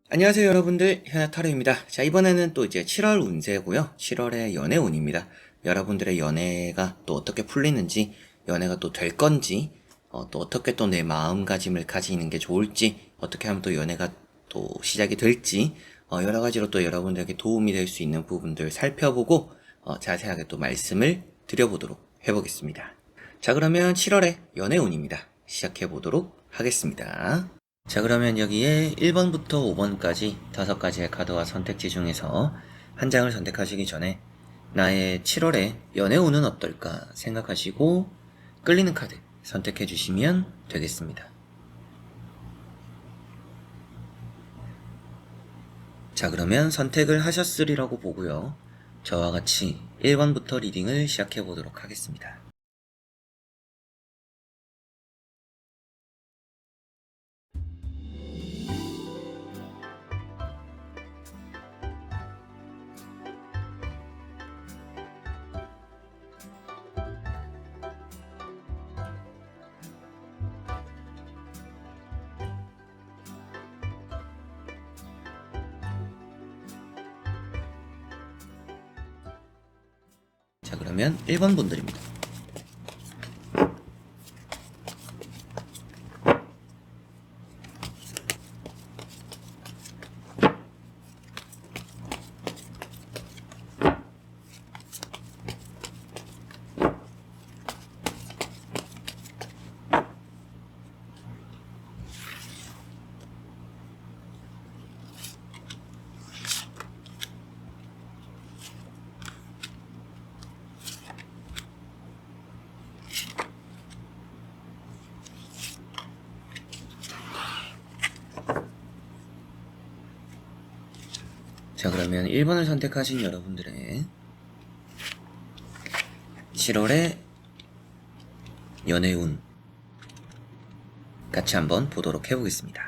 안녕하세요 여러분들, 현아타로입니다. 자, 이번에는 또 이제 7월 운세고요. 7월의 연애운입니다. 여러분들의 연애가 또 어떻게 풀리는지, 연애가 또 될 건지, 또 어떻게 또 내 마음가짐을 가지는 게 좋을지, 어떻게 하면 또 연애가 또 시작이 될지, 여러 가지로 또 여러분들에게 도움이 될 수 있는 부분들 살펴보고 자세하게 또 말씀을 드려보도록 해보겠습니다. 자, 그러면 7월의 연애운입니다. 시작해보도록 하겠습니다. 자, 그러면 여기에 1번부터 5번까지 5가지의 카드와 선택지 중에서 한 장을 선택하시기 전에 나의 7월의 연애운은 어떨까 생각하시고 끌리는 카드 선택해 주시면 되겠습니다. 자, 그러면 선택을 하셨으리라고 보고요. 저와 같이 1번부터 리딩을 시작해 보도록 하겠습니다. 자, 그러면 1번 분들입니다. 자, 그러면 1번을 선택하신 여러분들의 7월의 연애운 같이 한번 보도록 해보겠습니다.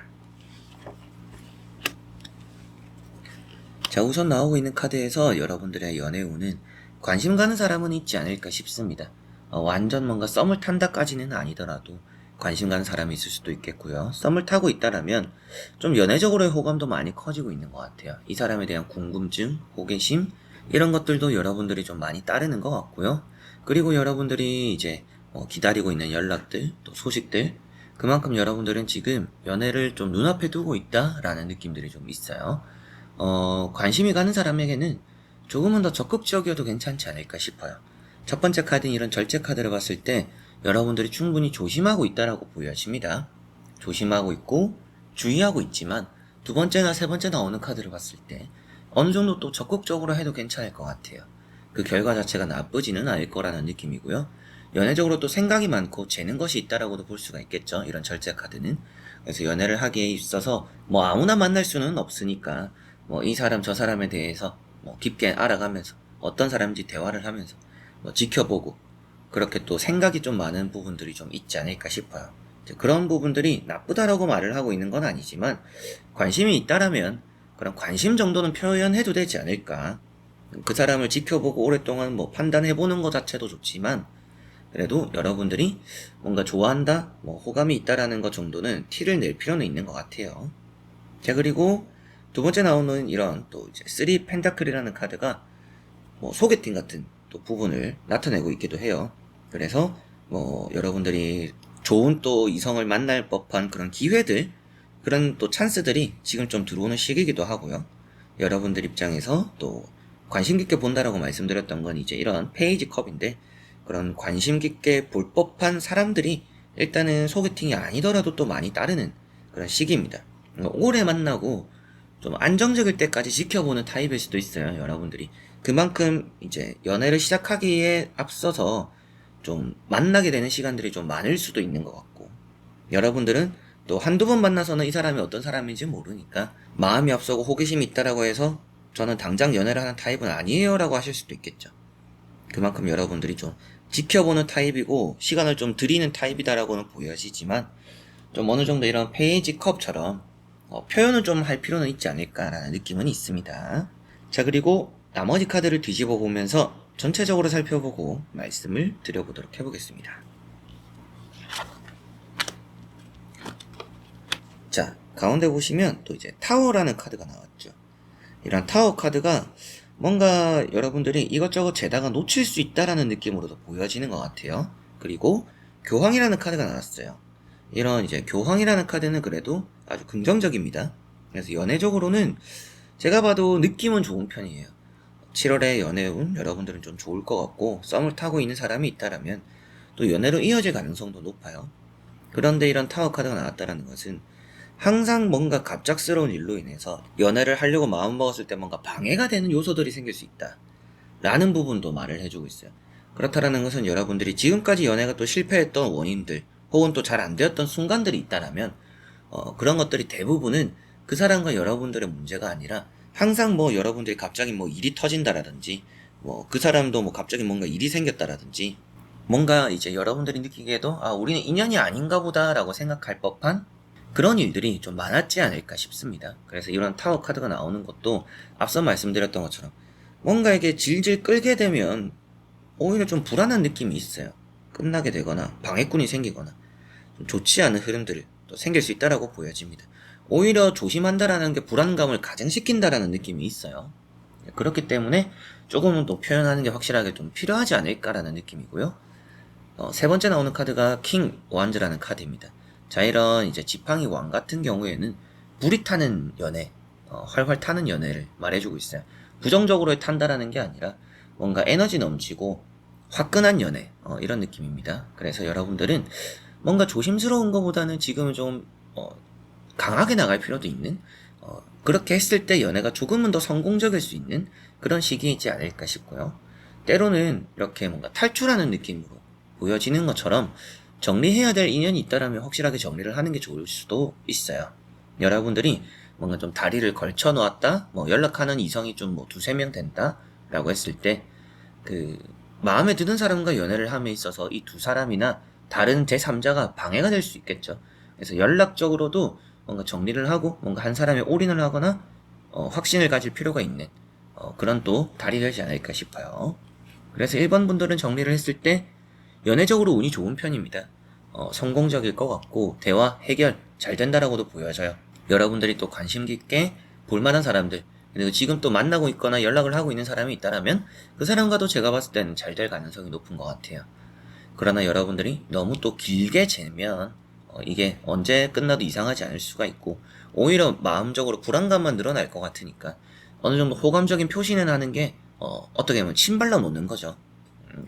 자, 우선 나오고 있는 카드에서 여러분들의 연애운은 관심 가는 사람은 있지 않을까 싶습니다. 완전 뭔가 썸을 탄다까지는 아니더라도 관심 가는 사람이 있을 수도 있겠고요. 썸을 타고 있다라면 좀 연애적으로의 호감도 많이 커지고 있는 것 같아요. 이 사람에 대한 궁금증, 호기심 이런 것들도 여러분들이 좀 많이 따르는 것 같고요. 그리고 여러분들이 이제 기다리고 있는 연락들, 또 소식들 그만큼 여러분들은 지금 연애를 좀 눈앞에 두고 있다라는 느낌들이 좀 있어요. 관심이 가는 사람에게는 조금은 더 적극적이어도 괜찮지 않을까 싶어요. 첫 번째 카드인 이런 절제 카드를 봤을 때 여러분들이 충분히 조심하고 있다라고 보여집니다. 조심하고 있고 주의하고 있지만 두 번째나 세 번째 나오는 카드를 봤을 때 어느 정도 또 적극적으로 해도 괜찮을 것 같아요. 그 결과 자체가 나쁘지는 않을 거라는 느낌이고요. 연애적으로 또 생각이 많고 재는 것이 있다라고도 볼 수가 있겠죠. 이런 절제 카드는. 그래서 연애를 하기에 있어서 뭐 아무나 만날 수는 없으니까 뭐 이 사람 저 사람에 대해서 뭐 깊게 알아가면서 어떤 사람인지 대화를 하면서 뭐 지켜보고 그렇게 또 생각이 좀 많은 부분들이 좀 있지 않을까 싶어요. 그런 부분들이 나쁘다라고 말을 하고 있는 건 아니지만 관심이 있다라면 그런 관심 정도는 표현해도 되지 않을까. 그 사람을 지켜보고 오랫동안 뭐 판단해보는 것 자체도 좋지만 그래도 여러분들이 뭔가 좋아한다, 뭐 호감이 있다라는 것 정도는 티를 낼 필요는 있는 것 같아요. 자, 그리고 두 번째 나오는 이런 또 이제 3 펜타클이라는 카드가 뭐 소개팅 같은 또 부분을 나타내고 있기도 해요. 그래서 뭐 여러분들이 좋은 또 이성을 만날 법한 그런 기회들, 그런 또 찬스들이 지금 좀 들어오는 시기이기도 하고요. 여러분들 입장에서 또 관심 깊게 본다라고 말씀드렸던 건 이제 이런 페이지 컵인데 그런 관심 깊게 볼 법한 사람들이 일단은 소개팅이 아니더라도 또 많이 따르는 그런 시기입니다. 오래 만나고 좀 안정적일 때까지 지켜보는 타입일 수도 있어요, 여러분들이. 그만큼 이제 연애를 시작하기에 앞서서 좀 만나게 되는 시간들이 좀 많을 수도 있는 것 같고, 여러분들은 또 한두 번 만나서는 이 사람이 어떤 사람인지 모르니까 마음이 앞서고 호기심이 있다라고 해서 저는 당장 연애를 하는 타입은 아니에요 라고 하실 수도 있겠죠. 그만큼 여러분들이 좀 지켜보는 타입이고 시간을 좀 들이는 타입이다라고는 보여지지만 좀 어느 정도 이런 페이지 컵처럼 표현을 좀 할 필요는 있지 않을까라는 느낌은 있습니다. 자, 그리고 나머지 카드를 뒤집어 보면서 전체적으로 살펴보고 말씀을 드려보도록 해보겠습니다. 자, 가운데 보시면 또 이제 타워라는 카드가 나왔죠. 이런 타워 카드가 뭔가 여러분들이 이것저것 재다가 놓칠 수 있다라는 느낌으로도 보여지는 것 같아요. 그리고 교황이라는 카드가 나왔어요. 이런 이제 교황이라는 카드는 그래도 아주 긍정적입니다. 그래서 연애적으로는 제가 봐도 느낌은 좋은 편이에요. 7월에 연애운 여러분들은 좀 좋을 것 같고, 썸을 타고 있는 사람이 있다라면 또 연애로 이어질 가능성도 높아요. 그런데 이런 타워 카드가 나왔다라는 것은 항상 뭔가 갑작스러운 일로 인해서 연애를 하려고 마음먹었을 때 뭔가 방해가 되는 요소들이 생길 수 있다 라는 부분도 말을 해주고 있어요. 그렇다라는 것은 여러분들이 지금까지 연애가 또 실패했던 원인들 혹은 또 잘 안 되었던 순간들이 있다라면 그런 것들이 대부분은 그 사람과 여러분들의 문제가 아니라 항상 뭐 여러분들이 갑자기 뭐 일이 터진다라든지 뭐 그 사람도 뭐 갑자기 뭔가 일이 생겼다라든지 뭔가 이제 여러분들이 느끼기에도 우리는 인연이 아닌가 보다라고 생각할 법한 그런 일들이 좀 많았지 않을까 싶습니다. 그래서 이런 타워 카드가 나오는 것도 앞서 말씀드렸던 것처럼 뭔가 이게 질질 끌게 되면 오히려 좀 불안한 느낌이 있어요. 끝나게 되거나 방해꾼이 생기거나 좀 좋지 않은 흐름들이 또 생길 수 있다라고 보여집니다. 오히려 조심한다라는 게 불안감을 가중시킨다라는 느낌이 있어요. 그렇기 때문에 조금은 또 표현하는 게 확실하게 좀 필요하지 않을까라는 느낌이고요. 세 번째 나오는 카드가 킹 원즈라는 카드입니다. 자, 이런 이제 지팡이 왕 같은 경우에는 불이 타는 연애, 활활 타는 연애를 말해주고 있어요. 부정적으로 탄다라는 게 아니라 뭔가 에너지 넘치고 화끈한 연애, 이런 느낌입니다. 그래서 여러분들은 뭔가 조심스러운 것보다는 지금은 좀 강하게 나갈 필요도 있는, 그렇게 했을 때 연애가 조금은 더 성공적일 수 있는 그런 시기이지 않을까 싶고요. 때로는 이렇게 뭔가 탈출하는 느낌으로 보여지는 것처럼 정리해야 될 인연이 있다라면 확실하게 정리를 하는 게 좋을 수도 있어요. 여러분들이 뭔가 좀 다리를 걸쳐 놓았다, 뭐 연락하는 이성이 좀 뭐 두세 명 된다 라고 했을 때 그 마음에 드는 사람과 연애를 함에 있어서 이 두 사람이나 다른 제3자가 방해가 될 수 있겠죠. 그래서 연락적으로도 뭔가 정리를 하고 뭔가 한 사람에 올인을 하거나 확신을 가질 필요가 있는 그런 또 달이 되지 않을까 싶어요. 그래서 1번 분들은 정리를 했을 때 연애적으로 운이 좋은 편입니다. 성공적일 것 같고 대화, 해결 잘 된다라고도 보여져요. 여러분들이 또 관심 깊게 볼만한 사람들, 그리고 지금 또 만나고 있거나 연락을 하고 있는 사람이 있다라면 그 사람과도 제가 봤을 때는 잘 될 가능성이 높은 것 같아요. 그러나 여러분들이 너무 또 길게 재면 이게 언제 끝나도 이상하지 않을 수가 있고 오히려 마음적으로 불안감만 늘어날 것 같으니까 어느 정도 호감적인 표시는 하는 게 어떻게 보면 침발라 놓는 거죠.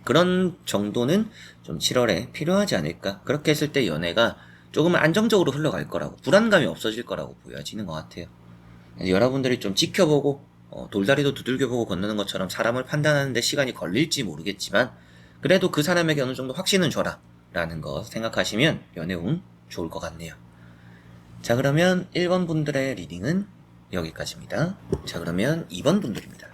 그런 정도는 좀 7월에 필요하지 않을까. 그렇게 했을 때 연애가 조금은 안정적으로 흘러갈 거라고, 불안감이 없어질 거라고 보여지는 것 같아요. 여러분들이 좀 지켜보고 돌다리도 두들겨보고 건너는 것처럼 사람을 판단하는데 시간이 걸릴지 모르겠지만 그래도 그 사람에게 어느 정도 확신은 줘라 라는 거 생각하시면 연애운 좋을 것 같네요. 자, 그러면 1번 분들의 리딩은 여기까지입니다. 자, 그러면 2번 분들입니다.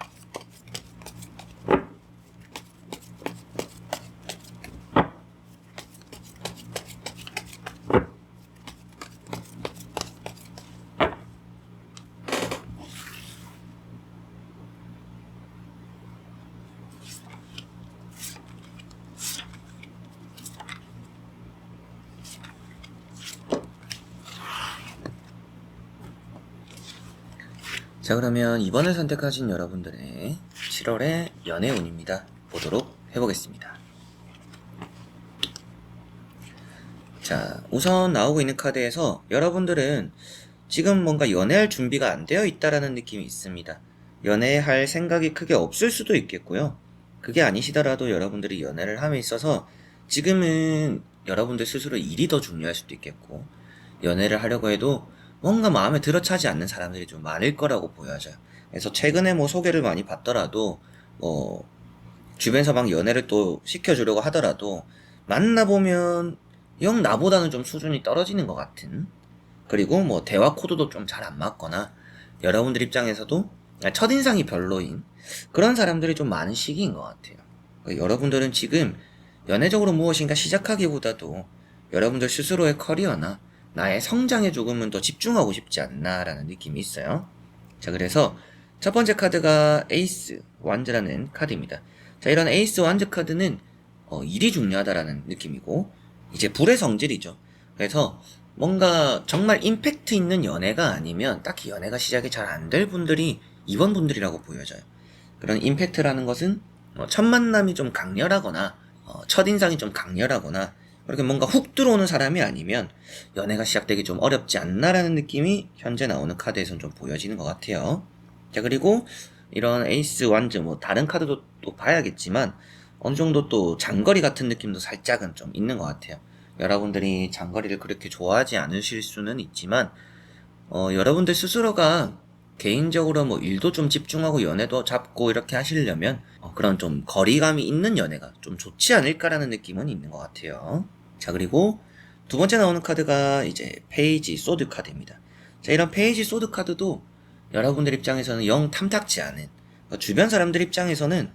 자, 그러면 이번을 선택하신 여러분들의 7월의 연애운입니다. 보도록 해보겠습니다. 자, 우선 나오고 있는 카드에서 여러분들은 지금 뭔가 연애할 준비가 안 되어 있다라는 느낌이 있습니다. 연애할 생각이 크게 없을 수도 있겠고요. 그게 아니시더라도 여러분들이 연애를 함에 있어서 지금은 여러분들 스스로 일이 더 중요할 수도 있겠고, 연애를 하려고 해도 뭔가 마음에 들어차지 않는 사람들이 좀 많을 거라고 보여져요. 그래서 최근에 뭐 소개를 많이 받더라도 뭐 주변에서 막 연애를 또 시켜주려고 하더라도 만나보면 영 나보다는 좀 수준이 떨어지는 것 같은, 그리고 뭐 대화 코드도 좀 잘 안 맞거나 여러분들 입장에서도 첫인상이 별로인 그런 사람들이 좀 많은 시기인 것 같아요. 여러분들은 지금 연애적으로 무엇인가 시작하기보다도 여러분들 스스로의 커리어나 나의 성장에 조금은 더 집중하고 싶지 않나라는 느낌이 있어요. 자, 그래서 첫 번째 카드가 에이스 완즈라는 카드입니다. 자, 이런 에이스 완즈 카드는 일이 중요하다라는 느낌이고, 이제 불의 성질이죠. 그래서 뭔가 정말 임팩트 있는 연애가 아니면 딱히 연애가 시작이 잘 안 될 분들이 이번 분들이라고 보여져요. 그런 임팩트라는 것은 첫 만남이 좀 강렬하거나 첫인상이 좀 강렬하거나 그렇게 뭔가 훅 들어오는 사람이 아니면 연애가 시작되기 좀 어렵지 않나라는 느낌이 현재 나오는 카드에선 좀 보여지는 것 같아요. 자, 그리고 이런 에이스 완즈 뭐 다른 카드도 또 봐야겠지만 어느 정도 또 장거리 같은 느낌도 살짝은 좀 있는 것 같아요. 여러분들이 장거리를 그렇게 좋아하지 않으실 수는 있지만 여러분들 스스로가 개인적으로 뭐 일도 좀 집중하고 연애도 잡고 이렇게 하시려면 그런 좀 거리감이 있는 연애가 좀 좋지 않을까라는 느낌은 있는 것 같아요. 자, 그리고 두 번째 나오는 카드가 이제 페이지 소드 카드입니다. 자, 이런 페이지 소드 카드도 여러분들 입장에서는 영 탐탁지 않은, 주변 사람들 입장에서는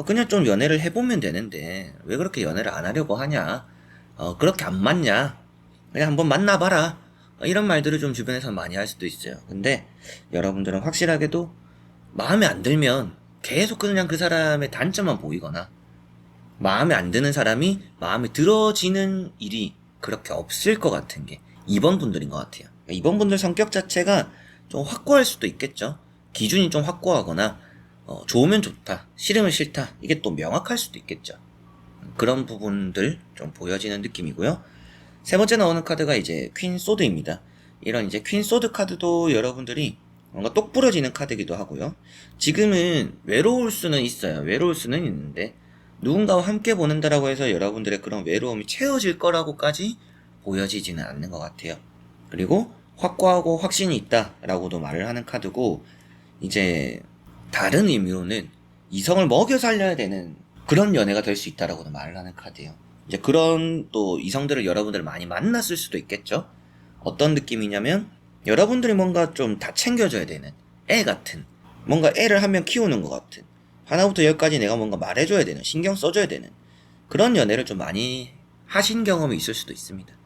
그냥 좀 연애를 해보면 되는데 왜 그렇게 연애를 안 하려고 하냐, 그렇게 안 맞냐, 그냥 한번 만나봐라, 이런 말들을 좀 주변에서 많이 할 수도 있어요. 근데 여러분들은 확실하게도 마음에 안 들면 계속 그냥 그 사람의 단점만 보이거나 마음에 안 드는 사람이 마음에 들어지는 일이 그렇게 없을 것 같은 게 2번 분들인 것 같아요. 2번 분들 성격 자체가 좀 확고할 수도 있겠죠. 기준이 좀 확고하거나 좋으면 좋다, 싫으면 싫다, 이게 또 명확할 수도 있겠죠. 그런 부분들 좀 보여지는 느낌이고요. 세 번째 나오는 카드가 이제 퀸 소드입니다. 이런 이제 퀸 소드 카드도 여러분들이 뭔가 똑 부러지는 카드이기도 하고요. 지금은 외로울 수는 있어요. 외로울 수는 있는데 누군가와 함께 보낸다라고 해서 여러분들의 그런 외로움이 채워질 거라고까지 보여지지는 않는 것 같아요. 그리고 확고하고 확신이 있다라고도 말을 하는 카드고, 이제 다른 의미로는 이성을 먹여 살려야 되는 그런 연애가 될 수 있다라고도 말을 하는 카드예요. 이제 그런 또 이성들을 여러분들 많이 만났을 수도 있겠죠. 어떤 느낌이냐면 여러분들이 뭔가 좀 다 챙겨줘야 되는 애 같은, 뭔가 애를 한 명 키우는 것 같은, 하나부터 열까지 내가 뭔가 말해줘야 되는, 신경 써줘야 되는 그런 연애를 좀 많이 하신 경험이 있을 수도 있습니다.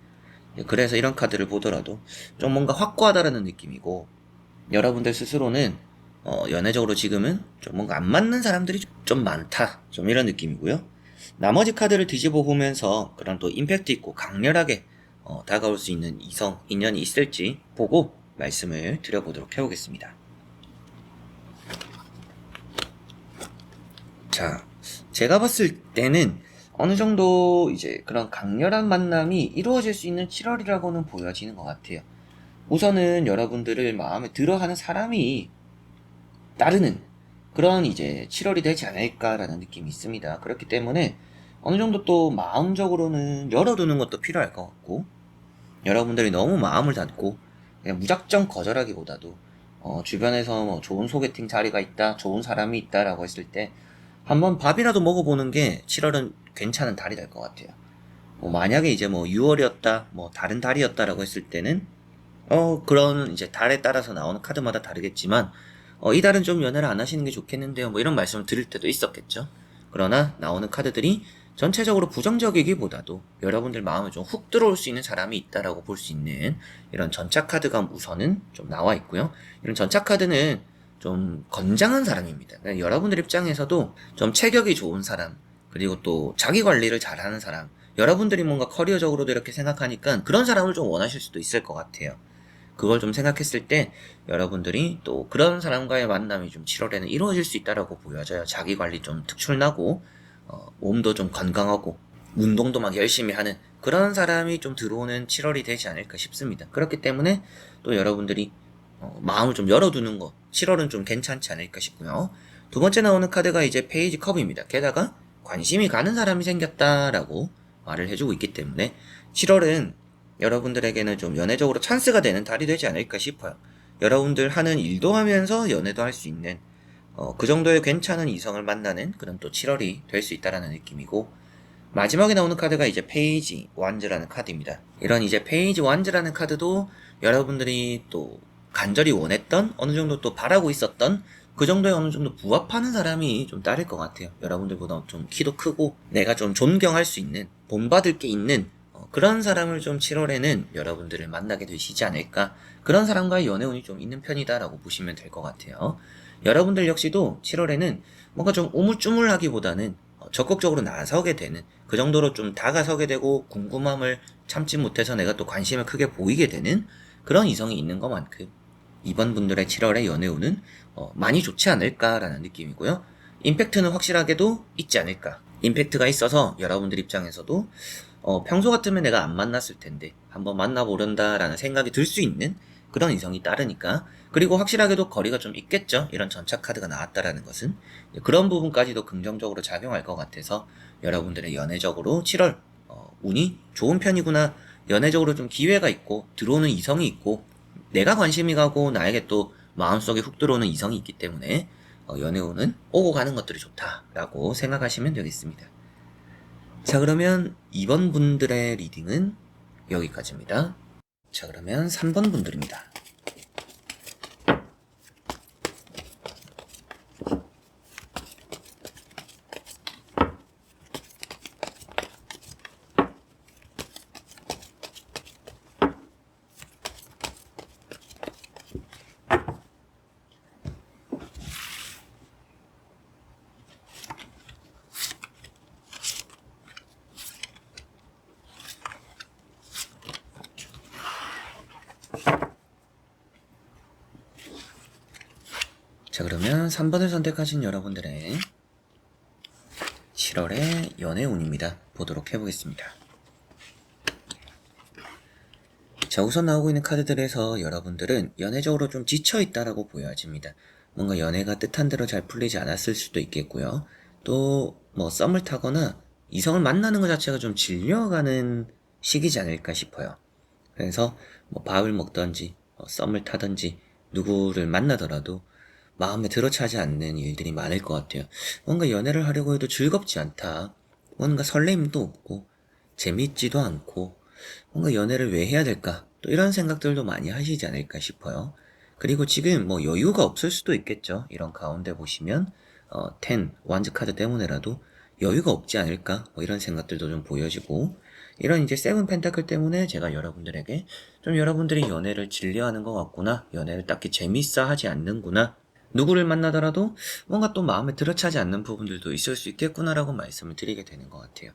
그래서 이런 카드를 보더라도 좀 뭔가 확고하다라는 느낌이고, 여러분들 스스로는 연애적으로 지금은 좀 뭔가 안 맞는 사람들이 좀 많다, 좀 이런 느낌이고요. 나머지 카드를 뒤집어 보면서 그런 또 임팩트 있고 강렬하게 다가올 수 있는 이성, 인연이 있을지 보고 말씀을 드려보도록 해보겠습니다. 자, 제가 봤을 때는 어느 정도 이제 그런 강렬한 만남이 이루어질 수 있는 7월이라고는 보여지는 것 같아요. 우선은 여러분들을 마음에 들어 하는 사람이 따르는 그런 이제 7월이 되지 않을까라는 느낌이 있습니다. 그렇기 때문에 어느 정도 또 마음적으로는 열어두는 것도 필요할 것 같고, 여러분들이 너무 마음을 닫고 그냥 무작정 거절하기보다도 주변에서 뭐 좋은 소개팅 자리가 있다, 좋은 사람이 있다라고 했을 때 한번 밥이라도 먹어보는 게 7월은 괜찮은 달이 될 것 같아요. 만약에 이제 뭐 6월이었다, 뭐 다른 달이었다라고 했을 때는 그런 이제 달에 따라서 나오는 카드마다 다르겠지만 이 달은 좀 연애를 안 하시는 게 좋겠는데요, 뭐 이런 말씀을 드릴 때도 있었겠죠. 그러나 나오는 카드들이 전체적으로 부정적이기보다도 여러분들 마음에 좀 훅 들어올 수 있는 사람이 있다라고 볼 수 있는 이런 전차 카드가 우선은 좀 나와 있고요. 이런 전차 카드는 좀 건장한 사람입니다. 그러니까 여러분들 입장에서도 좀 체격이 좋은 사람, 그리고 또 자기 관리를 잘하는 사람, 여러분들이 뭔가 커리어적으로도 이렇게 생각하니까 그런 사람을 좀 원하실 수도 있을 것 같아요. 그걸 좀 생각했을 때 여러분들이 또 그런 사람과의 만남이 좀 7월에는 이루어질 수 있다라고 보여져요. 자기 관리 좀 특출나고 몸도 좀 건강하고 운동도 막 열심히 하는 그런 사람이 좀 들어오는 7월이 되지 않을까 싶습니다. 그렇기 때문에 또 여러분들이 마음을 좀 열어두는 거 7월은 좀 괜찮지 않을까 싶고요. 두 번째 나오는 카드가 이제 페이지 컵입니다. 게다가 관심이 가는 사람이 생겼다라고 말을 해주고 있기 때문에 7월은 여러분들에게는 좀 연애적으로 찬스가 되는 달이 되지 않을까 싶어요. 여러분들 하는 일도 하면서 연애도 할 수 있는 그 정도의 괜찮은 이성을 만나는 그런 또 7월이 될 수 있다라는 느낌이고, 마지막에 나오는 카드가 이제 페이지 완즈라는 카드입니다. 이런 이제 페이지 완즈라는 카드도 여러분들이 또 간절히 원했던, 어느 정도 또 바라고 있었던 그 정도에 어느 정도 부합하는 사람이 좀 따를 것 같아요. 여러분들보다 좀 키도 크고 내가 좀 존경할 수 있는, 본받을 게 있는 그런 사람을 좀 7월에는 여러분들을 만나게 되시지 않을까, 그런 사람과의 연애운이 좀 있는 편이다라고 보시면 될 것 같아요. 여러분들 역시도 7월에는 뭔가 좀 우물쭈물하기보다는 적극적으로 나서게 되는, 그 정도로 좀 다가서게 되고 궁금함을 참지 못해서 내가 또 관심을 크게 보이게 되는 그런 이성이 있는 것만큼 이번 분들의 7월의 연애운은 많이 좋지 않을까라는 느낌이고요. 임팩트는 확실하게도 있지 않을까. 임팩트가 있어서 여러분들 입장에서도 평소 같으면 내가 안 만났을 텐데 한번 만나보련다라는 생각이 들 수 있는 그런 이성이 따르니까. 그리고 확실하게도 거리가 좀 있겠죠. 이런 전차 카드가 나왔다라는 것은 그런 부분까지도 긍정적으로 작용할 것 같아서 여러분들의 연애적으로 7월 운이 좋은 편이구나, 연애적으로 좀 기회가 있고 들어오는 이성이 있고 내가 관심이 가고 나에게 또 마음속에 훅 들어오는 이성이 있기 때문에 연애운은 오고 가는 것들이 좋다라고 생각하시면 되겠습니다. 자, 그러면 2번 분들의 리딩은 여기까지입니다. 자, 그러면 3번 분들입니다. 자, 그러면 3번을 선택하신 여러분들의 7월의 연애운입니다. 보도록 해보겠습니다. 자, 우선 나오고 있는 카드들에서 여러분들은 연애적으로 좀 지쳐있다라고 보여집니다. 뭔가 연애가 뜻한 대로 잘 풀리지 않았을 수도 있겠고요. 또 뭐 썸을 타거나 이성을 만나는 것 자체가 좀 질려가는 시기지 않을까 싶어요. 그래서 뭐 밥을 먹던지 썸을 타던지 누구를 만나더라도 마음에 들어차지 않는 일들이 많을 것 같아요. 뭔가 연애를 하려고 해도 즐겁지 않다. 뭔가 설레임도 없고 재밌지도 않고 뭔가 연애를 왜 해야 될까? 또 이런 생각들도 많이 하시지 않을까 싶어요. 그리고 지금 뭐 여유가 없을 수도 있겠죠. 이런 가운데 보시면 10 완즈 카드 때문에라도 여유가 없지 않을까? 뭐 이런 생각들도 좀 보여지고, 이런 이제 세븐 펜타클 때문에 제가 여러분들에게 좀 여러분들이 연애를 질려하는 것 같구나, 연애를 딱히 재밌어 하지 않는구나, 누구를 만나더라도 뭔가 또 마음에 들어차지 않는 부분들도 있을 수 있겠구나라고 말씀을 드리게 되는 것 같아요.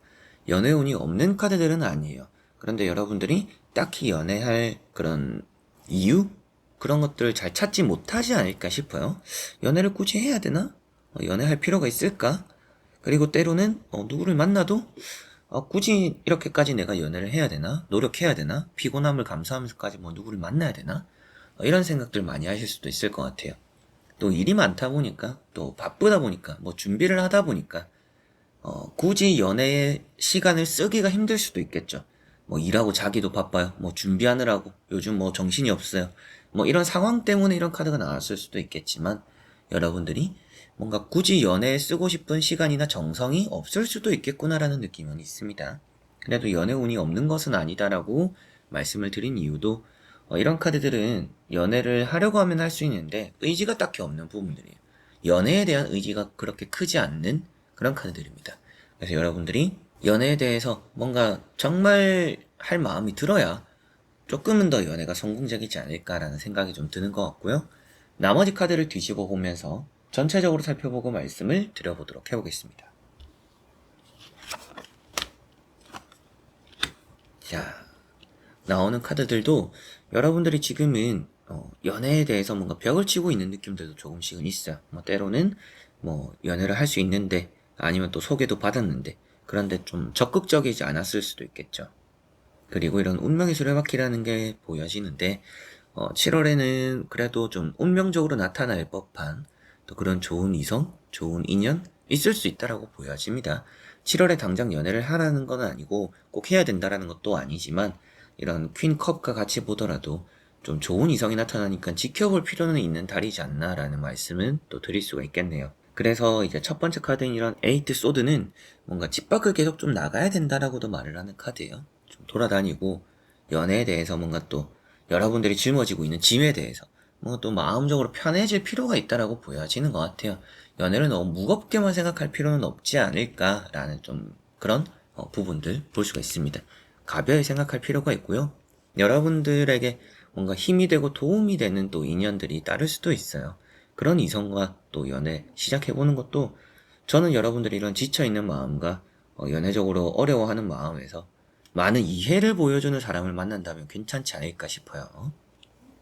연애운이 없는 카드들은 아니에요. 그런데 여러분들이 딱히 연애할 그런 이유? 그런 것들을 잘 찾지 못하지 않을까 싶어요. 연애를 굳이 해야 되나? 연애할 필요가 있을까? 그리고 때로는 누구를 만나도 굳이 이렇게까지 내가 연애를 해야 되나? 노력해야 되나? 피곤함을 감수하면서까지 뭐 누구를 만나야 되나? 이런 생각들 많이 하실 수도 있을 것 같아요. 또 일이 많다 보니까, 또 바쁘다 보니까, 뭐 준비를 하다 보니까 굳이 연애에 시간을 쓰기가 힘들 수도 있겠죠. 뭐 일하고 자기도 바빠요. 뭐 준비하느라고 요즘 뭐 정신이 없어요. 뭐 이런 상황 때문에 이런 카드가 나왔을 수도 있겠지만, 여러분들이 뭔가 굳이 연애에 쓰고 싶은 시간이나 정성이 없을 수도 있겠구나라는 느낌은 있습니다. 그래도 연애운이 없는 것은 아니다라고 말씀을 드린 이유도, 이런 카드들은 연애를 하려고 하면 할 수 있는데 의지가 딱히 없는 부분들이에요. 연애에 대한 의지가 그렇게 크지 않는 그런 카드들입니다. 그래서 여러분들이 연애에 대해서 뭔가 정말 할 마음이 들어야 조금은 더 연애가 성공적이지 않을까라는 생각이 좀 드는 것 같고요. 나머지 카드를 뒤집어 보면서 전체적으로 살펴보고 말씀을 드려보도록 해보겠습니다. 자, 나오는 카드들도 여러분들이 지금은 연애에 대해서 뭔가 벽을 치고 있는 느낌들도 조금씩은 있어요. 뭐 때로는 뭐 연애를 할 수 있는데, 아니면 또 소개도 받았는데 그런데 좀 적극적이지 않았을 수도 있겠죠. 그리고 이런 운명의 수레바퀴라는 게 보여지는데 7월에는 그래도 좀 운명적으로 나타날 법한 또 그런 좋은 이성, 좋은 인연 있을 수 있다라고 보여집니다. 7월에 당장 연애를 하라는 건 아니고 꼭 해야 된다라는 것도 아니지만, 이런 퀸 컵과 같이 보더라도 좀 좋은 이성이 나타나니까 지켜볼 필요는 있는 달이지 않나라는 말씀은 또 드릴 수가 있겠네요. 그래서 이제 첫 번째 카드인 이런 에이트 소드는 뭔가 집 밖을 계속 좀 나가야 된다라고도 말을 하는 카드예요. 좀 돌아다니고 연애에 대해서 뭔가 또 여러분들이 짊어지고 있는 짐에 대해서 뭔가 또 마음적으로 편해질 필요가 있다라고 보여지는 것 같아요. 연애를 너무 무겁게만 생각할 필요는 없지 않을까라는 좀 그런 부분들 볼 수가 있습니다. 가벼이 생각할 필요가 있고요. 여러분들에게 뭔가 힘이 되고 도움이 되는 또 인연들이 따를 수도 있어요. 그런 이성과 또 연애 시작해보는 것도 저는 여러분들이 이런 지쳐있는 마음과 연애적으로 어려워하는 마음에서 많은 이해를 보여주는 사람을 만난다면 괜찮지 않을까 싶어요.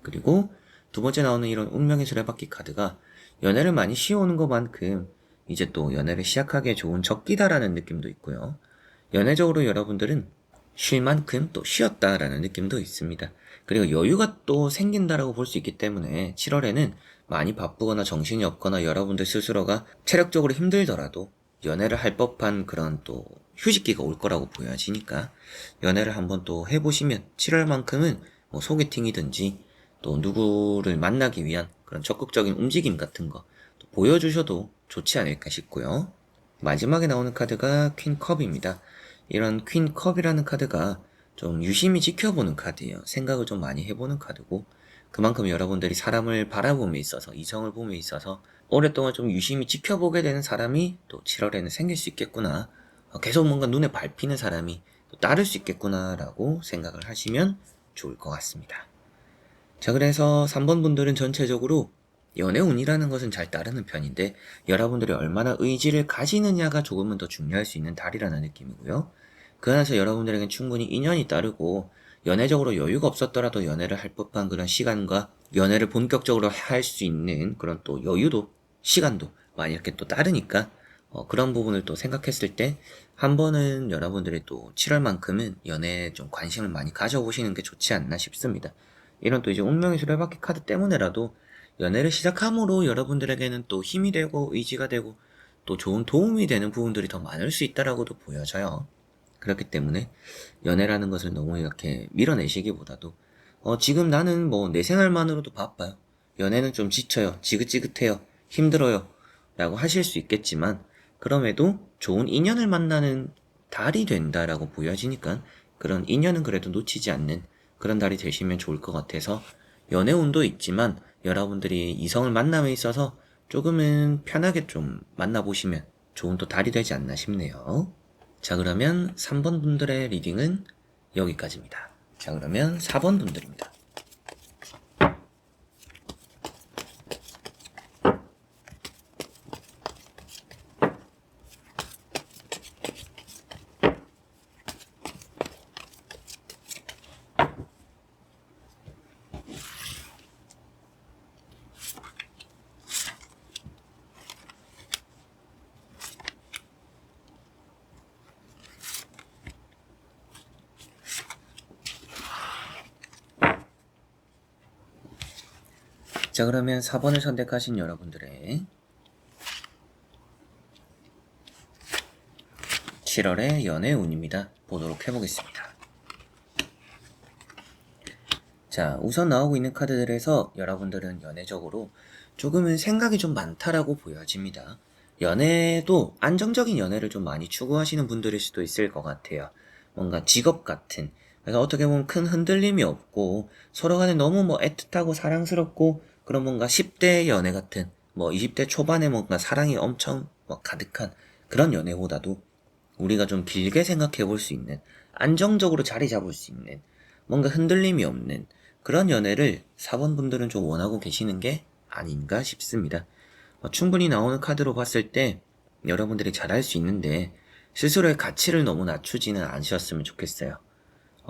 그리고 두 번째 나오는 이런 운명의 수레바퀴 카드가 연애를 많이 쉬어오는 것만큼 이제 또 연애를 시작하기에 좋은 적기다라는 느낌도 있고요. 연애적으로 여러분들은 쉴 만큼 또 쉬었다라는 느낌도 있습니다. 그리고 여유가 또 생긴다라고 볼 수 있기 때문에 7월에는 많이 바쁘거나 정신이 없거나 여러분들 스스로가 체력적으로 힘들더라도 연애를 할 법한 그런 또 휴식기가 올 거라고 보여지니까 연애를 한번 또 해보시면 7월만큼은 뭐 소개팅이든지 또 누구를 만나기 위한 그런 적극적인 움직임 같은 거 또 보여주셔도 좋지 않을까 싶고요. 마지막에 나오는 카드가 퀸컵입니다. 이런 퀸컵이라는 카드가 좀 유심히 지켜보는 카드예요. 생각을 좀 많이 해보는 카드고 그만큼 여러분들이 사람을 바라봄에 있어서 이성을 봄에 있어서 오랫동안 좀 유심히 지켜보게 되는 사람이 또 7월에는 생길 수 있겠구나. 계속 뭔가 눈에 밟히는 사람이 또 따를 수 있겠구나라고 생각을 하시면 좋을 것 같습니다. 자, 그래서 3번 분들은 전체적으로 연애운이라는 것은 잘 따르는 편인데 여러분들이 얼마나 의지를 가지느냐가 조금은 더 중요할 수 있는 달이라는 느낌이고요. 그 안에서 여러분들에겐 충분히 인연이 따르고 연애적으로 여유가 없었더라도 연애를 할 법한 그런 시간과 연애를 본격적으로 할 수 있는 그런 또 여유도 시간도 많이 이렇게 또 따르니까 그런 부분을 또 생각했을 때 한 번은 여러분들이 또 7월만큼은 연애에 좀 관심을 많이 가져보시는 게 좋지 않나 싶습니다. 이런 또 이제 운명의 수레바퀴 카드 때문에라도 연애를 시작함으로 여러분들에게는 또 힘이 되고 의지가 되고 또 좋은 도움이 되는 부분들이 더 많을 수 있다라고도 보여져요. 그렇기 때문에 연애라는 것을 너무 이렇게 밀어내시기보다도 지금 나는 뭐 내 생활만으로도 바빠요. 연애는 좀 지쳐요. 지긋지긋해요. 힘들어요. 라고 하실 수 있겠지만 그럼에도 좋은 인연을 만나는 달이 된다라고 보여지니까 그런 인연은 그래도 놓치지 않는 그런 달이 되시면 좋을 것 같아서 연애운도 있지만 여러분들이 이성을 만남에 있어서 조금은 편하게 좀 만나보시면 좋은 또 달이 되지 않나 싶네요. 자, 그러면 3번 분들의 리딩은 여기까지입니다. 자, 그러면 4번 분들입니다. 자, 그러면 4번을 선택하신 여러분들의 7월의 연애운입니다. 보도록 해보겠습니다. 자, 우선 나오고 있는 카드들에서 여러분들은 연애적으로 조금은 생각이 좀 많다라고 보여집니다. 연애도 안정적인 연애를 좀 많이 추구하시는 분들일 수도 있을 것 같아요. 뭔가 직업 같은. 그래서 어떻게 보면 큰 흔들림이 없고 서로 간에 너무 뭐 애틋하고 사랑스럽고 그런 뭔가 10대 연애 같은 뭐 20대 초반에 뭔가 사랑이 엄청 뭐 가득한 그런 연애보다도 우리가 좀 길게 생각해 볼 수 있는 안정적으로 자리 잡을 수 있는 뭔가 흔들림이 없는 그런 연애를 4번 분들은 좀 원하고 계시는 게 아닌가 싶습니다. 충분히 나오는 카드로 봤을 때 여러분들이 잘할 수 있는데 스스로의 가치를 너무 낮추지는 않으셨으면 좋겠어요.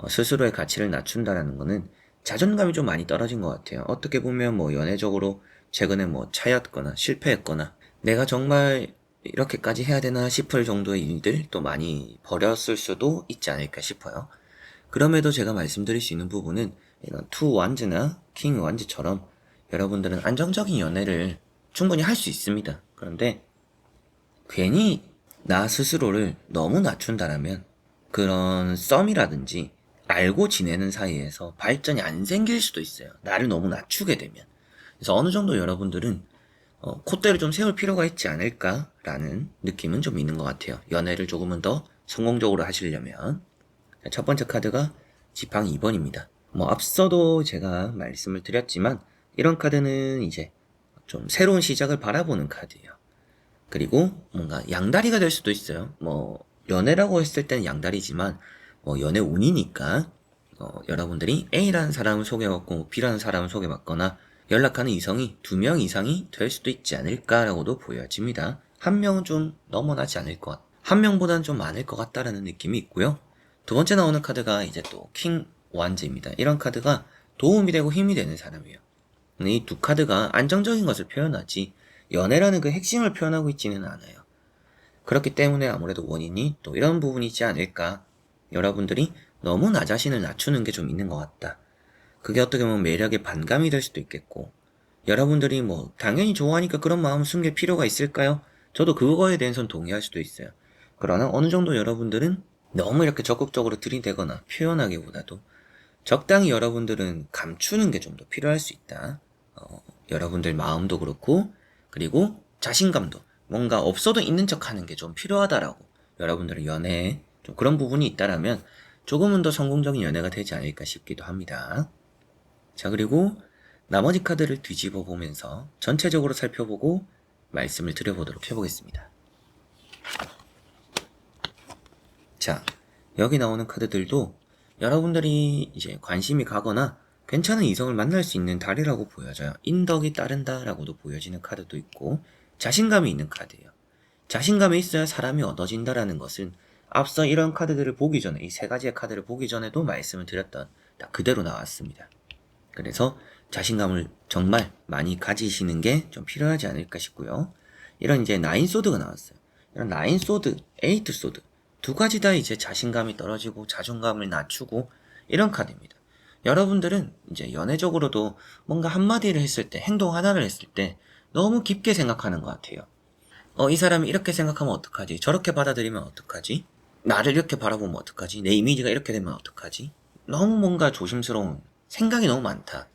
스스로의 가치를 낮춘다라는 거는 자존감이 좀 많이 떨어진 것 같아요. 어떻게 보면 뭐 연애적으로 최근에 뭐 차였거나 실패했거나 내가 정말 이렇게까지 해야 되나 싶을 정도의 일들 또 많이 버렸을 수도 있지 않을까 싶어요. 그럼에도 제가 말씀드릴 수 있는 부분은 이런 투 완즈나 킹 완즈처럼 여러분들은 안정적인 연애를 충분히 할 수 있습니다. 그런데 괜히 나 스스로를 너무 낮춘다라면 그런 썸이라든지 알고 지내는 사이에서 발전이 안 생길 수도 있어요. 나를 너무 낮추게 되면. 그래서 어느 정도 여러분들은 콧대를 좀 세울 필요가 있지 않을까라는 느낌은 좀 있는 것 같아요. 연애를 조금은 더 성공적으로 하시려면. 첫 번째 카드가 지팡 2번입니다. 뭐 앞서도 제가 말씀을 드렸지만 이런 카드는 이제 좀 새로운 시작을 바라보는 카드예요. 그리고 뭔가 양다리가 될 수도 있어요. 뭐 연애라고 했을 때는 양다리지만 뭐 연애 운이니까 여러분들이 A라는 사람을 소개받고 B라는 사람을 소개받거나 연락하는 이성이 2명 이상이 될 수도 있지 않을까라고도 보여집니다. 한 명은 좀 넘어나지 않을 것 같, 한 명보다는 좀 많을 것 같다라는 느낌이 있고요. 두 번째 나오는 카드가 이제 또 킹 완즈입니다. 이런 카드가 도움이 되고 힘이 되는 사람이에요. 이 두 카드가 안정적인 것을 표현하지 연애라는 그 핵심을 표현하고 있지는 않아요. 그렇기 때문에 아무래도 원인이 또 이런 부분이지 않을까. 여러분들이 너무 나 자신을 낮추는 게 좀 있는 것 같다. 그게 어떻게 보면 매력의 반감이 될 수도 있겠고, 여러분들이 뭐 당연히 좋아하니까 그런 마음을 숨길 필요가 있을까요? 저도 그거에 대해서는 동의할 수도 있어요. 그러나 어느 정도 여러분들은 너무 이렇게 적극적으로 들이대거나 표현하기보다도 적당히 여러분들은 감추는 게 좀 더 필요할 수 있다. 여러분들 마음도 그렇고, 그리고 자신감도 뭔가 없어도 있는 척 하는 게 좀 필요하다라고, 여러분들의 연애에 좀 그런 부분이 있다라면 조금은 더 성공적인 연애가 되지 않을까 싶기도 합니다. 자, 그리고 나머지 카드를 뒤집어 보면서 전체적으로 살펴보고 말씀을 드려보도록 해보겠습니다. 자, 여기 나오는 카드들도 여러분들이 이제 관심이 가거나 괜찮은 이성을 만날 수 있는 달이라고 보여져요. 인덕이 따른다라고도 보여지는 카드도 있고, 자신감이 있는 카드예요. 자신감이 있어야 사람이 얻어진다라는 것은 앞서 이런 카드들을 보기 전에, 이 세 가지의 카드를 보기 전에도 말씀을 드렸던 딱 그대로 나왔습니다. 그래서 자신감을 정말 많이 가지시는 게 좀 필요하지 않을까 싶고요. 이런 이제 나인 소드가 나왔어요. 이런 나인 소드, 에이트 소드 두 가지 다 이제 자신감이 떨어지고 자존감을 낮추고 이런 카드입니다. 여러분들은 이제 연애적으로도 뭔가 한마디를 했을 때, 행동 하나를 했을 때 너무 깊게 생각하는 것 같아요. 이 사람이 이렇게 생각하면 어떡하지? 저렇게 받아들이면 어떡하지? 나를 이렇게 바라보면 어떡하지? 내 이미지가 이렇게 되면 어떡하지? 너무 뭔가 조심스러운, 생각이 너무 많다.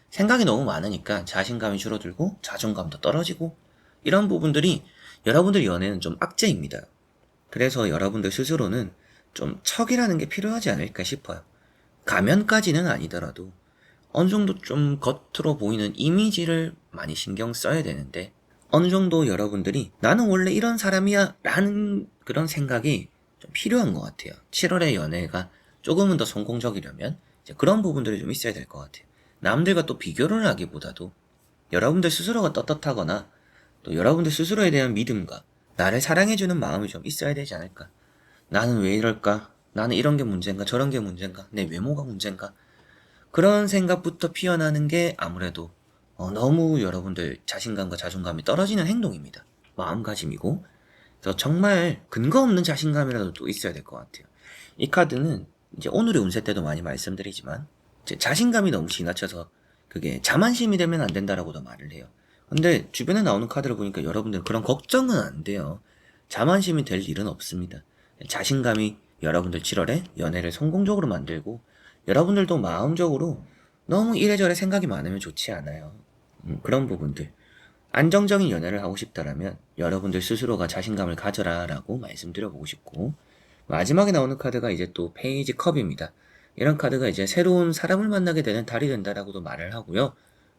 생각이 너무 많으니까 자신감이 줄어들고 자존감도 떨어지고, 이런 부분들이 여러분들 연애는 좀 악재입니다. 그래서 여러분들 스스로는 좀 척이라는 게 필요하지 않을까 싶어요. 가면까지는 아니더라도 어느 정도 좀 겉으로 보이는 이미지를 많이 신경 써야 되는데, 어느 정도 여러분들이 나는 원래 이런 사람이야 라는 그런 생각이 좀 필요한 것 같아요. 7월의 연애가 조금은 더 성공적이려면 이제 그런 부분들이 좀 있어야 될 것 같아요. 남들과 또 비교를 하기보다도 여러분들 스스로가 떳떳하거나 또 여러분들 스스로에 대한 믿음과 나를 사랑해주는 마음이 좀 있어야 되지 않을까. 나는 왜 이럴까? 나는 이런 게 문제인가? 저런 게 문제인가? 내 외모가 문제인가? 그런 생각부터 피어나는 게 아무래도 너무 여러분들 자신감과 자존감이 떨어지는 행동입니다. 마음가짐이고. 그래서 정말 근거 없는 자신감이라도 또 있어야 될 것 같아요. 이 카드는 이제 오늘의 운세 때도 많이 말씀드리지만, 이제 자신감이 너무 지나쳐서 그게 자만심이 되면 안 된다라고도 말을 해요. 근데 주변에 나오는 카드를 보니까 여러분들 그런 걱정은 안 돼요. 자만심이 될 일은 없습니다. 자신감이 여러분들 7월에 연애를 성공적으로 만들고, 여러분들도 마음적으로 너무 이래저래 생각이 많으면 좋지 않아요. 그런 부분들. 안정적인 연애를 하고 싶다라면 여러분들 스스로가 자신감을 가져라 라고 말씀드려보고 싶고, 마지막에 나오는 카드가 이제 또 페이지 컵입니다. 이런 카드가 이제 새로운 사람을 만나게 되는 달이 된다라고도 말을 하고요.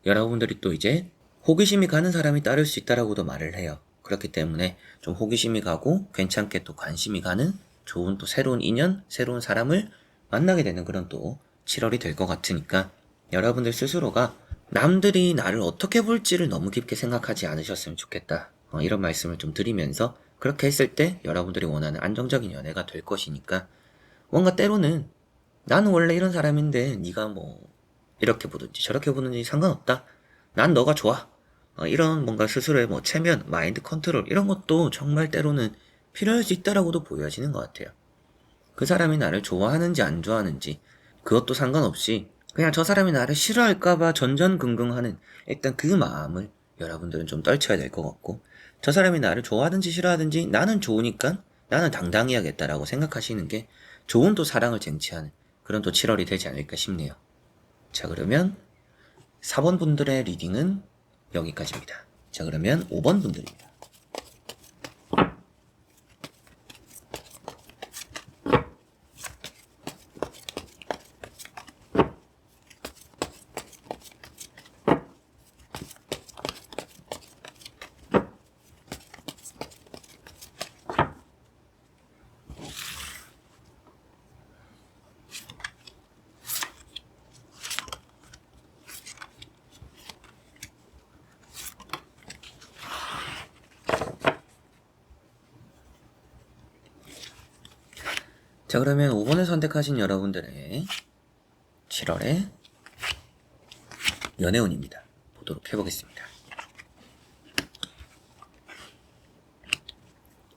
여러분들이 또 이제 호기심이 가는 사람이 따를 수 있다라고도 말을 해요. 그렇기 때문에 좀 호기심이 가고 괜찮게 또 관심이 가는 좋은 또 새로운 인연, 새로운 사람을 만나게 되는 그런 또 7월이 될 것 같으니까, 여러분들 스스로가 남들이 나를 어떻게 볼지를 너무 깊게 생각하지 않으셨으면 좋겠다. 이런 말씀을 좀 드리면서, 그렇게 했을 때 여러분들이 원하는 안정적인 연애가 될 것이니까, 뭔가 때로는 나는 원래 이런 사람인데 네가 뭐 이렇게 보든지 저렇게 보든지 상관없다. 난 너가 좋아. 이런 뭔가 스스로의 뭐 체면, 마인드 컨트롤 이런 것도 정말 때로는 필요할 수 있다라고도 보여지는 것 같아요. 그 사람이 나를 좋아하는지 안 좋아하는지 그것도 상관없이 그냥 저 사람이 나를 싫어할까봐 전전긍긍하는 일단 그 마음을 여러분들은 좀 떨쳐야 될 것 같고, 저 사람이 나를 좋아하든지 싫어하든지 나는 좋으니까 나는 당당해야겠다라고 생각하시는 게 좋은 또 사랑을 쟁취하는 그런 또 7월이 되지 않을까 싶네요. 자, 그러면 4번 분들의 리딩은 여기까지입니다. 자, 그러면 5번 분들입니다. 자, 그러면 5번을 선택하신 여러분들의 7월의 연애운입니다. 보도록 해보겠습니다.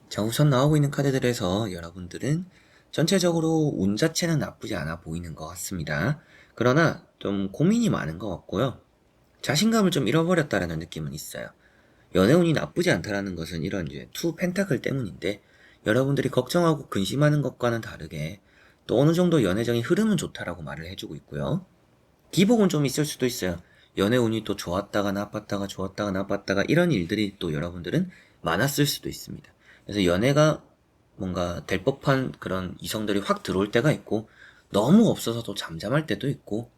자, 우선 나오고 있는 카드들에서 여러분들은 전체적으로 운 자체는 나쁘지 않아 보이는 것 같습니다. 그러나 좀 고민이 많은 것 같고요. 자신감을 좀 잃어버렸다라는 느낌은 있어요. 연애운이 나쁘지 않다라는 것은 이런 이제 투 펜타클 때문인데, 여러분들이 걱정하고 근심하는 것과는 다르게 또 어느 정도 연애적인 흐름은 좋다라고 말을 해주고 있고요. 기복은 좀 있을 수도 있어요. 연애운이 또 좋았다가 나빴다가 좋았다가 나빴다가 이런 일들이 또 여러분들은 많았을 수도 있습니다. 그래서 연애가 뭔가 될 법한 그런 이성들이 확 들어올 때가 있고, 너무 없어서 또 잠잠할 때도 있고,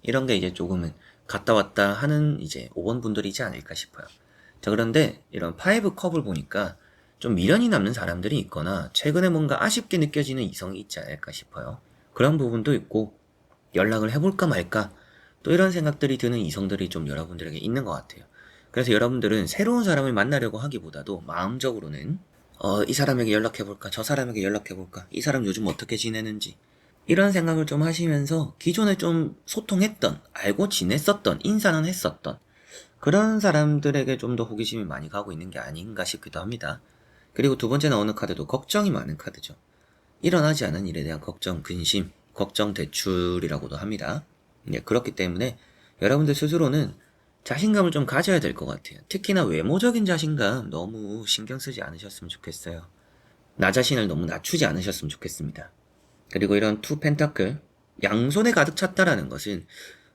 이런 게 이제 조금은 갔다 왔다 하는 이제 5번 분들이지 않을까 싶어요. 자, 그런데 이런 파이브 컵을 보니까 좀 미련이 남는 사람들이 있거나 최근에 뭔가 아쉽게 느껴지는 이성이 있지 않을까 싶어요. 그런 부분도 있고, 연락을 해볼까 말까 또 이런 생각들이 드는 이성들이 좀 여러분들에게 있는 것 같아요. 그래서 여러분들은 새로운 사람을 만나려고 하기보다도 마음적으로는 이 사람에게 연락해볼까, 저 사람에게 연락해볼까, 이 사람 요즘 어떻게 지내는지 이런 생각을 좀 하시면서 기존에 좀 소통했던, 알고 지냈었던, 인사는 했었던 그런 사람들에게 좀 더 호기심이 많이 가고 있는 게 아닌가 싶기도 합니다. 그리고 두 번째 나오는 카드도 걱정이 많은 카드죠. 일어나지 않은 일에 대한 걱정, 근심, 걱정 대출이라고도 합니다. 네, 그렇기 때문에 여러분들 스스로는 자신감을 좀 가져야 될 것 같아요. 특히나 외모적인 자신감 너무 신경 쓰지 않으셨으면 좋겠어요. 나 자신을 너무 낮추지 않으셨으면 좋겠습니다. 그리고 이런 투 펜타클, 양손에 가득 찼다라는 것은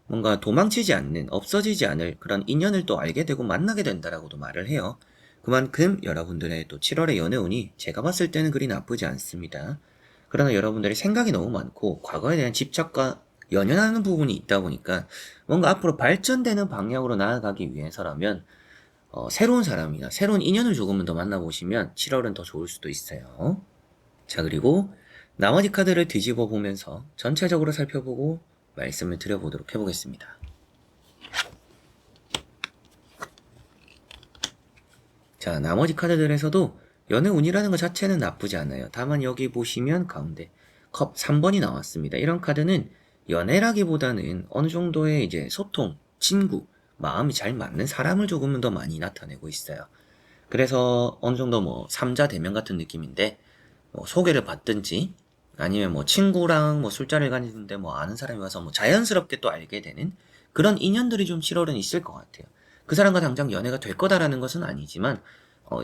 뭔가 도망치지 않는, 없어지지 않을 그런 인연을 또 알게 되고 만나게 된다라고도 말을 해요. 그만큼 여러분들의 또 7월의 연애운이 제가 봤을 때는 그리 나쁘지 않습니다. 그러나 여러분들의 생각이 너무 많고 과거에 대한 집착과 연연하는 부분이 있다 보니까 뭔가 앞으로 발전되는 방향으로 나아가기 위해서라면 새로운 사람이나 새로운 인연을 조금은 더 만나보시면 7월은 더 좋을 수도 있어요. 자, 그리고 나머지 카드를 뒤집어 보면서 전체적으로 살펴보고 말씀을 드려보도록 해보겠습니다. 자, 나머지 카드들에서도 연애운이라는 것 자체는 나쁘지 않아요. 다만 여기 보시면 가운데 컵 3번이 나왔습니다. 이런 카드는 연애라기보다는 어느 정도의 이제 소통, 친구, 마음이 잘 맞는 사람을 조금은 더 많이 나타내고 있어요. 그래서 어느 정도 뭐 삼자 대면 같은 느낌인데, 뭐 소개를 받든지 아니면 뭐 친구랑 뭐 술자리를 가는데 뭐 아는 사람이 와서 뭐 자연스럽게 또 알게 되는 그런 인연들이 좀 7월은 있을 것 같아요. 그 사람과 당장 연애가 될 거다라는 것은 아니지만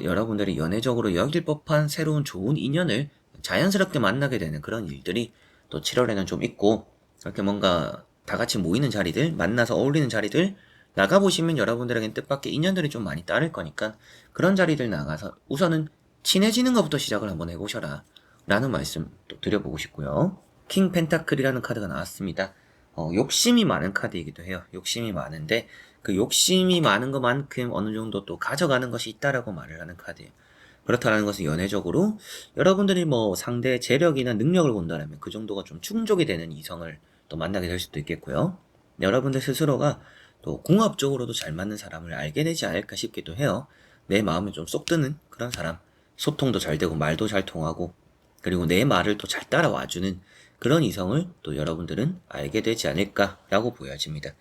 여러분들이 연애적으로 여길 법한 새로운 좋은 인연을 자연스럽게 만나게 되는 그런 일들이 또 7월에는 좀 있고, 그렇게 뭔가 다 같이 모이는 자리들, 만나서 어울리는 자리들 나가보시면 여러분들에겐 뜻밖의 인연들이 좀 많이 따를 거니까 그런 자리들 나가서 우선은 친해지는 것부터 시작을 한번 해보셔라 라는 말씀 또 드려보고 싶고요. 킹 펜타클이라는 카드가 나왔습니다. 욕심이 많은 카드이기도 해요. 욕심이 많은데 그 욕심이 많은 것만큼 어느 정도 또 가져가는 것이 있다라고 말을 하는 카드예요. 그렇다는 것은 연애적으로 여러분들이 뭐 상대의 재력이나 능력을 본다면 그 정도가 좀 충족이 되는 이성을 또 만나게 될 수도 있겠고요. 여러분들 스스로가 또 궁합적으로도 잘 맞는 사람을 알게 되지 않을까 싶기도 해요. 내 마음에 좀 쏙 드는 그런 사람, 소통도 잘 되고 말도 잘 통하고 그리고 내 말을 또 잘 따라와주는 그런 이성을 또 여러분들은 알게 되지 않을까라고 보여집니다.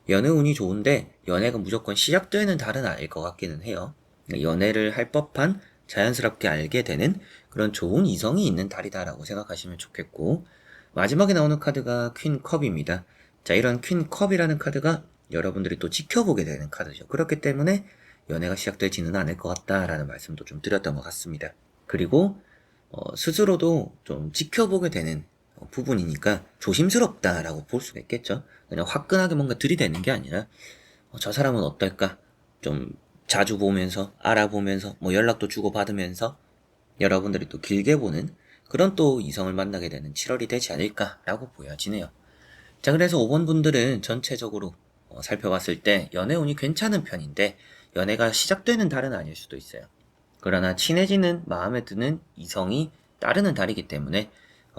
연애운이 좋은데 연애가 무조건 시작되는 달은 아닐 것 같기는 해요. 연애를 할 법한 자연스럽게 알게 되는 그런 좋은 이성이 있는 달이다라고 생각하시면 좋겠고, 마지막에 나오는 카드가 퀸 컵입니다. 자, 이런 퀸 컵이라는 카드가 여러분들이 또 지켜보게 되는 카드죠. 그렇기 때문에 연애가 시작되지는 않을 것 같다라는 말씀도 좀 드렸던 것 같습니다. 그리고 스스로도 좀 지켜보게 되는 부분이니까 조심스럽다라고 볼 수가 있겠죠. 그냥 화끈하게 뭔가 들이대는 게 아니라 저 사람은 어떨까? 좀 자주 보면서 알아보면서 뭐 연락도 주고받으면서 여러분들이 또 길게 보는 그런 또 이성을 만나게 되는 7월이 되지 않을까라고 보여지네요. 자, 그래서 5번 분들은 전체적으로 살펴봤을 때 연애운이 괜찮은 편인데 연애가 시작되는 달은 아닐 수도 있어요. 그러나 친해지는 마음에 드는 이성이 따르는 달이기 때문에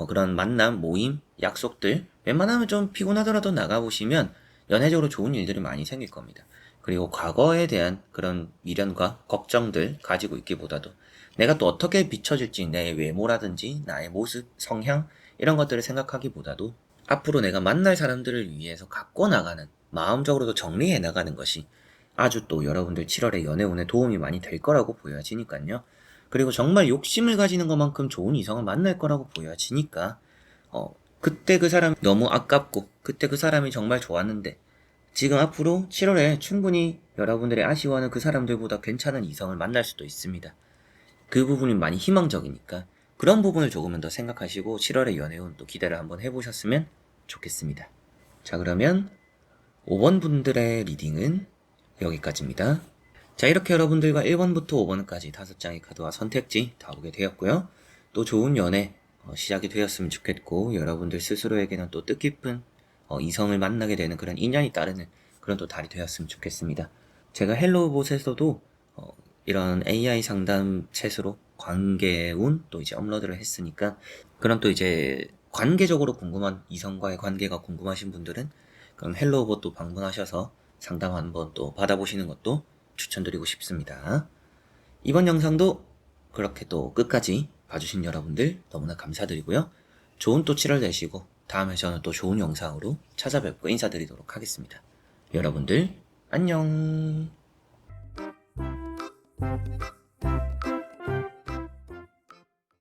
그런 만남, 모임, 약속들 웬만하면 좀 피곤하더라도 나가보시면 연애적으로 좋은 일들이 많이 생길 겁니다. 그리고 과거에 대한 그런 미련과 걱정들 가지고 있기보다도 내가 또 어떻게 비춰질지 내 외모라든지 나의 모습, 성향 이런 것들을 생각하기보다도 앞으로 내가 만날 사람들을 위해서 갖고 나가는, 마음적으로도 정리해 나가는 것이 아주 또 여러분들 7월에 연애운에 도움이 많이 될 거라고 보여지니까요. 그리고 정말 욕심을 가지는 것만큼 좋은 이성을 만날 거라고 보여지니까 그때 그 사람이 너무 아깝고 그때 그 사람이 정말 좋았는데 지금 앞으로 7월에 충분히 여러분들이 아쉬워하는 그 사람들보다 괜찮은 이성을 만날 수도 있습니다. 그 부분이 많이 희망적이니까 그런 부분을 조금은 더 생각하시고 7월의 연애운 또 기대를 한번 해보셨으면 좋겠습니다. 자, 그러면 5번 분들의 리딩은 여기까지입니다. 자, 이렇게 여러분들과 1번부터 5번까지 5장의 카드와 선택지 다 보게 되었고요. 또 좋은 연애 시작이 되었으면 좋겠고 여러분들 스스로에게는 또 뜻깊은 이성을 만나게 되는 그런 인연이 따르는 그런 또 달이 되었으면 좋겠습니다. 제가 헬로봇에서도 이런 AI 상담 챗으로 관계운 또 이제 업로드를 했으니까 그런 또 이제 관계적으로 궁금한 이성과의 관계가 궁금하신 분들은 그럼 헬로봇도 방문하셔서 상담 한번 또 받아보시는 것도 추천드리고 싶습니다. 이번 영상도 그렇게 또 끝까지 봐주신 여러분들 너무나 감사드리고요. 좋은 또 7월 되시고 다음에 저는 또 좋은 영상으로 찾아뵙고 인사드리도록 하겠습니다. 여러분들 안녕.